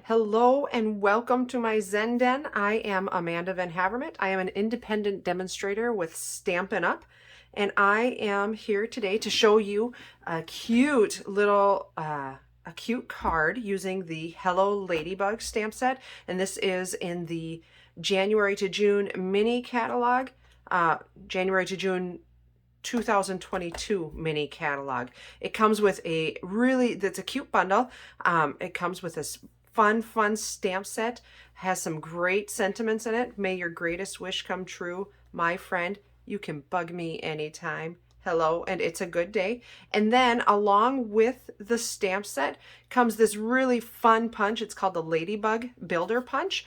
Hello and welcome to my Zen Den. I am Amanda VanHavermaet. I am an independent demonstrator with Stampin' Up, and I am here today to show you a cute little a cute card using the Hello Ladybug stamp set, and this is in the January to June mini catalog, January to June 2022 mini catalog. It comes with that's a cute bundle. It comes with this fun stamp set, has some great sentiments in it. May your greatest wish come true, my friend. You can bug me anytime. Hello, and it's a good day. And then along with the stamp set comes this really fun punch. It's called the Ladybug Builder Punch.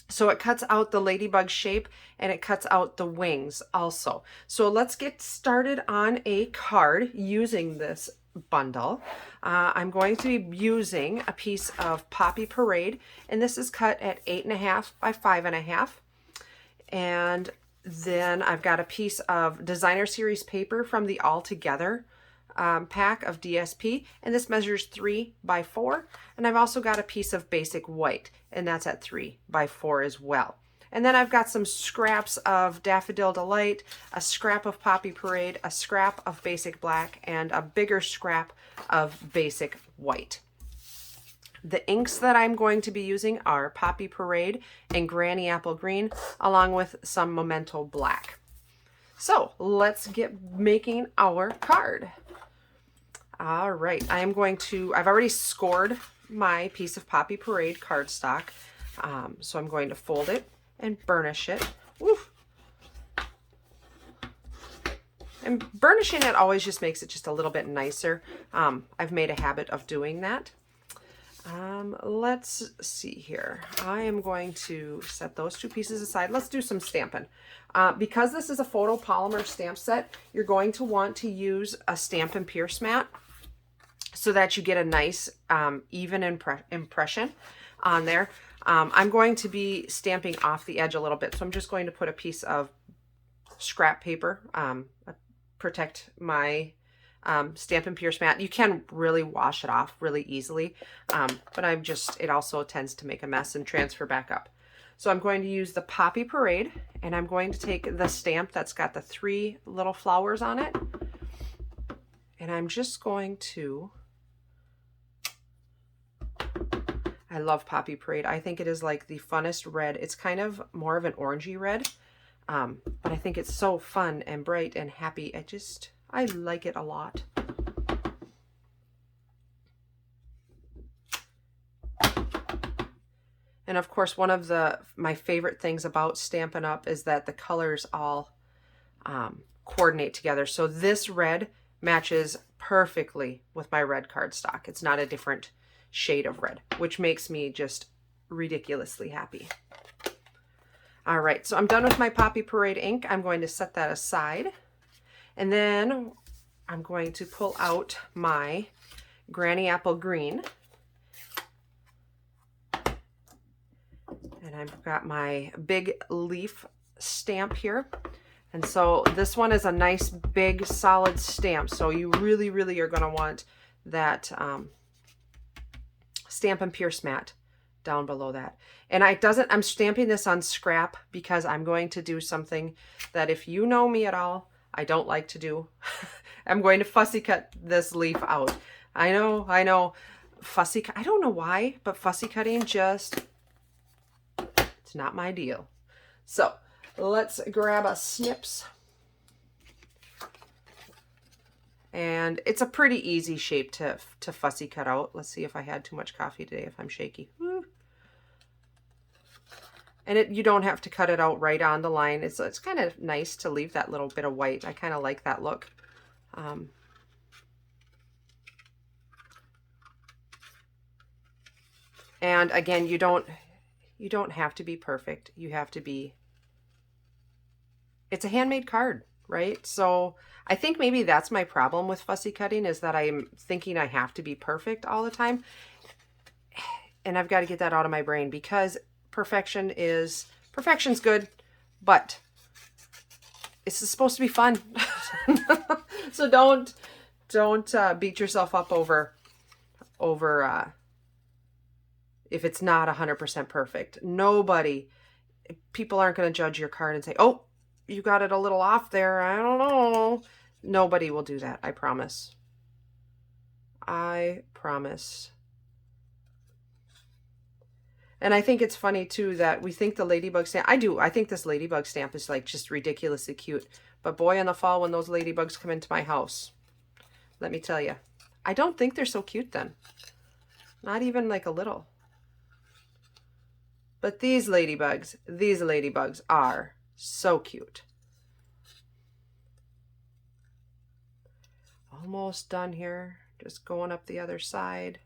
So it cuts out the ladybug shape and it cuts out the wings also. So let's get started on a card using this bundle. I'm going to be using a piece of Poppy Parade, and this is cut at 8.5 by 5.5. And then I've got a piece of Designer Series paper from the All Together pack of DSP, and this measures 3 by 4. And I've also got a piece of basic white, and that's at 3 by 4 as well. And then I've got some scraps of Daffodil Delight, a scrap of Poppy Parade, a scrap of basic black, and a bigger scrap of basic white. The inks that I'm going to be using are Poppy Parade and Granny Apple Green, along with some Memento Black. So let's get making our card. All right, I've already scored my piece of Poppy Parade cardstock. So I'm going to fold it and burnish it. Woof. And burnishing it always just makes it just a little bit nicer. I've made a habit of doing that. Let's see here. I am going to set those two pieces aside. Let's do some stamping. Because this is a photopolymer stamp set, you're going to want to use a Stampin' Pierce mat so that you get a nice even impression on there. I'm going to be stamping off the edge a little bit, so I'm just going to put a piece of scrap paper, protect my Stampin' Pierce mat. You can really wash it off really easily, but it also tends to make a mess and transfer back up. So I'm going to use the Poppy Parade, and I'm going to take the stamp that's got the 3 little flowers on it, and I'm just going to, I love Poppy Parade. I think it is like the funnest red. It's kind of more of an orangey red, but I think it's so fun and bright and happy. I like it a lot. And of course, one of my favorite things about Stampin' Up is that the colors all coordinate together. So this red matches perfectly with my red cardstock. It's not a different shade of red, which makes me just ridiculously happy. All right, so I'm done with my Poppy Parade ink. I'm going to set that aside. And then I'm going to pull out my Granny Apple Green. And I've got my big leaf stamp here. And so this one is a nice big solid stamp. So you really are going to want that Stampin' Pierce mat down below that. And I'm stamping this on scrap because I'm going to do something that, if you know me at all, I don't like to do. I'm going to fussy cut this leaf out. I know, I don't know why, but fussy cutting it's not my deal. So let's grab a snips. And it's a pretty easy shape to fussy cut out. Let's see if I had too much coffee today, if I'm shaky. Woo. And you don't have to cut it out right on the line. It's kind of nice to leave that little bit of white. I kind of like that look. And again, you don't have to be perfect. You have to be, it's a handmade card, right? So I think maybe that's my problem with fussy cutting, is that I'm thinking I have to be perfect all the time. And I've got to get that out of my brain, because perfection's good, but it's supposed to be fun. So don't beat yourself up over if it's not 100% perfect. Nobody, people aren't going to judge your card and say, oh, you got it a little off there. I don't know. Nobody will do that. I promise. I promise. And I think it's funny too that we think the ladybug stamp, I think this ladybug stamp is like just ridiculously cute. But boy, in the fall when those ladybugs come into my house, let me tell you, I don't think they're so cute then. Not even like a little. But these ladybugs are so cute. Almost done here. Just going up the other side.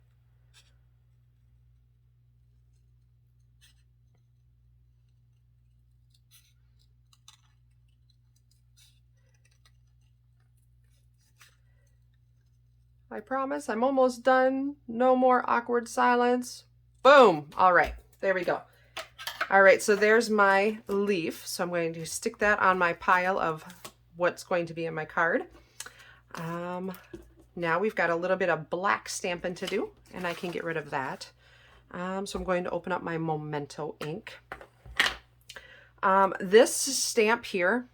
I promise I'm almost done. No more awkward silence. Boom. All right, there we go. All right, so there's my leaf. So I'm going to stick that on my pile of what's going to be in my card. Now we've got a little bit of black stamping to do, and I can get rid of that. So I'm going to open up my Memento ink. This stamp here,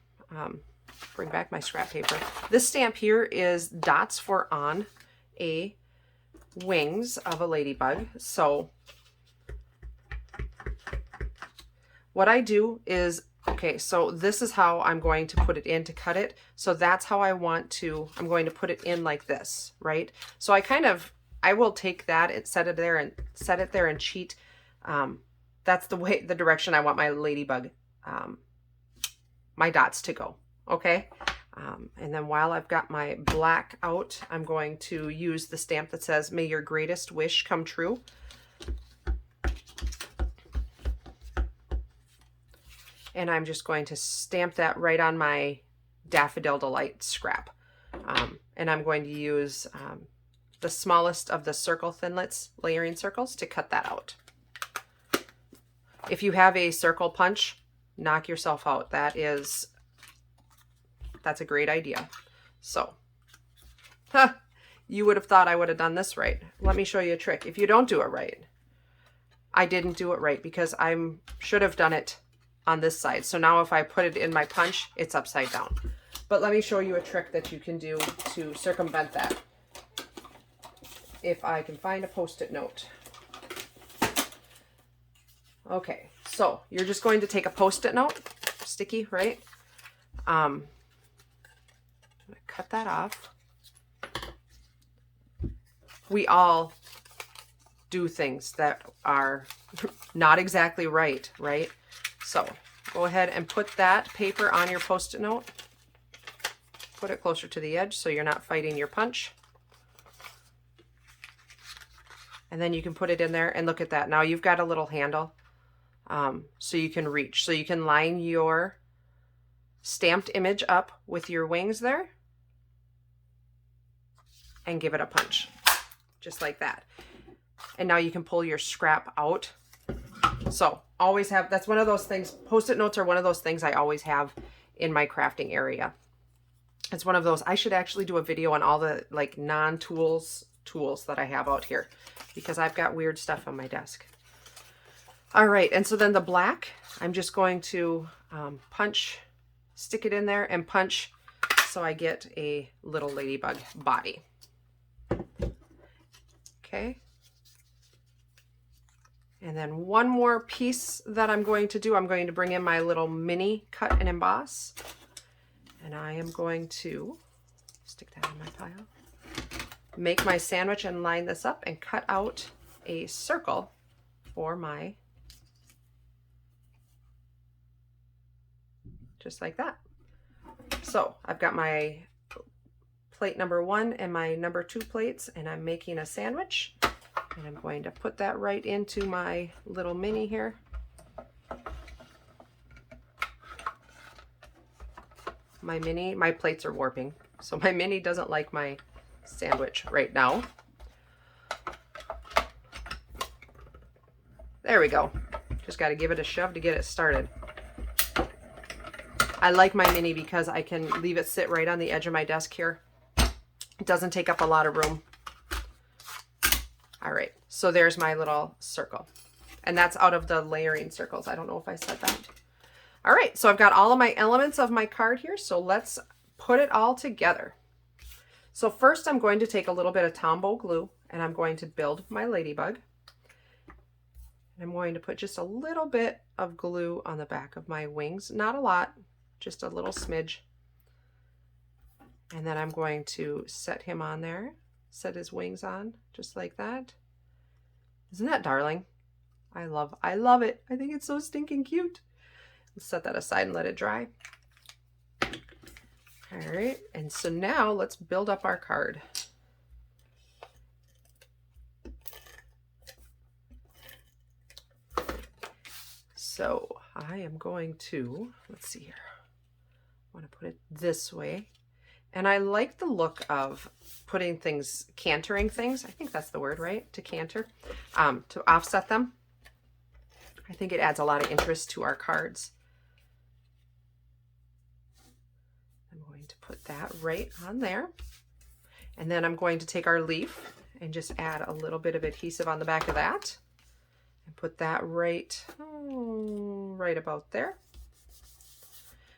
bring back my scrap paper. This stamp here is dots for on a wings of a ladybug. So what I do is, okay, so this is how I'm going to put it in to cut it. So that's how I'm going to put it in like this, right? So I will take that and set it there and cheat. That's the direction I want my ladybug, my dots to go, okay? And then while I've got my black out, I'm going to use the stamp that says, "May your greatest wish come true." And I'm just going to stamp that right on my Daffodil Delight scrap. And I'm going to use the smallest of the circle thinlits, layering circles, to cut that out. If you have a circle punch, knock yourself out. That's a great idea. So, you would have thought I would have done this right. Let me show you a trick. If you don't do it right, I didn't do it right because I should have done it on this side. So now if I put it in my punch, it's upside down. But let me show you a trick that you can do to circumvent that. If I can find a Post-it note. Okay, so you're just going to take a Post-it note, sticky, right? I'm gonna cut that off. We all do things that are not exactly right, right? So go ahead and put that paper on your Post-it note. Put it closer to the edge so you're not fighting your punch. And then you can put it in there and look at that. Now you've got a little handle so you can reach. So you can line your stamped image up with your wings there and give it a punch, just like that. And now you can pull your scrap out. So always have, that's one of those things, Post-it notes are one of those things I always have in my crafting area. It's one of those, I should actually do a video on all the like non-tools that I have out here because I've got weird stuff on my desk. All right, and so then the black, I'm just going to punch, stick it in there and punch so I get a little ladybug body. Okay. And then one more piece that I'm going to do, I'm going to bring in my little mini cut and emboss. And I am going to stick that in my pile. Make my sandwich and line this up and cut out a circle for my, just like that. So I've got my plate number 1 and my number 2 plates, and I'm making a sandwich. And I'm going to put that right into my little mini here. My plates are warping, so my mini doesn't like my sandwich right now. There we go. Just got to give it a shove to get it started. I like my mini because I can leave it sit right on the edge of my desk here. It doesn't take up a lot of room. All right, So there's my little circle. And that's out of the layering circles. I don't know if I said that. All right, so I've got all of my elements of my card here. So let's put it all together. So first I'm going to take a little bit of Tombow glue and I'm going to build my ladybug. And I'm going to put just a little bit of glue on the back of my wings. Not a lot, just a little smidge. And then I'm going to set him on there, set his wings on, just like that. Isn't that darling? I love it. I think it's so stinking cute. Let's set that aside and let it dry. All right, and so now let's build up our card. So I am going to, let's see here. I want to put it this way. And I like the look of putting things, cantering things. I think that's the word, right? To canter, to offset them. I think it adds a lot of interest to our cards. I'm going to put that right on there. And then I'm going to take our leaf and just add a little bit of adhesive on the back of that. And put that right about there.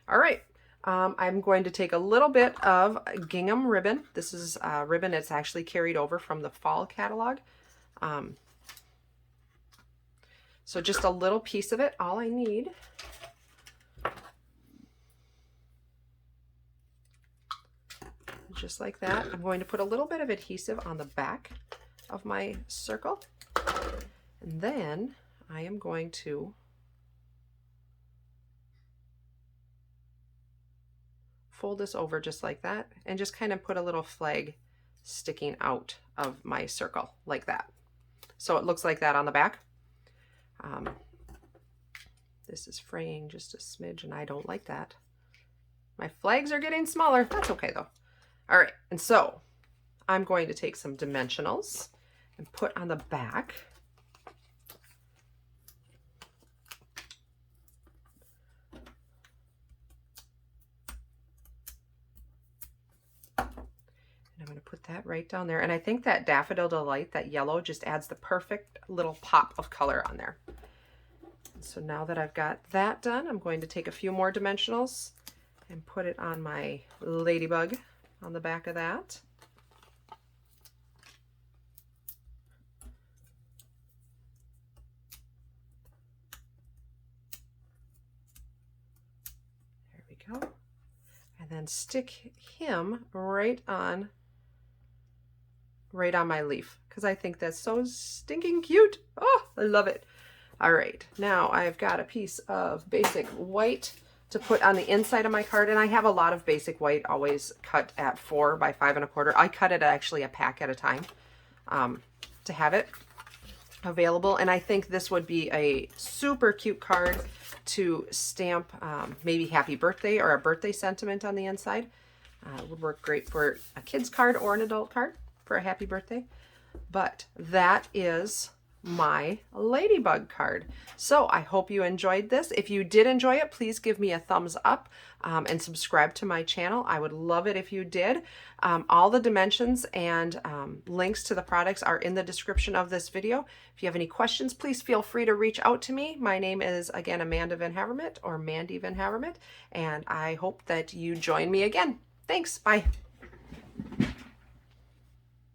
All right. I'm going to take a little bit of gingham ribbon. This is ribbon that's actually carried over from the fall catalog. So just a little piece of it, all I need. Just like that. I'm going to put a little bit of adhesive on the back of my circle. And then I am going to fold this over just like that and just kind of put a little flag sticking out of my circle like that. So it looks like that on the back. This is fraying just a smidge and I don't like that. My flags are getting smaller. That's okay though. All right, and so I'm going to take some dimensionals and put on the back. I'm going to put that right down there. And I think that Daffodil Delight, that yellow, just adds the perfect little pop of color on there. And so now that I've got that done, I'm going to take a few more dimensionals and put it on my ladybug on the back of that. There we go. And then stick him right on my leaf because I think that's so stinking cute. Oh, I love it. All right, now I've got a piece of basic white to put on the inside of my card, and I have a lot of basic white always cut at 4 by 5 1/4. I cut it actually a pack at a time to have it available, and I think this would be a super cute card to stamp maybe happy birthday or a birthday sentiment on the inside. It would work great for a kid's card or an adult card for a happy birthday. But that is my ladybug card. So I hope you enjoyed this. If you did enjoy it, please give me a thumbs up and subscribe to my channel. I would love it if you did. All the dimensions and links to the products are in the description of this video. If you have any questions, please feel free to reach out to me. My name is, again, Amanda VanHavermaet or Mandy VanHavermaet, and I hope that you join me again. Thanks. Bye.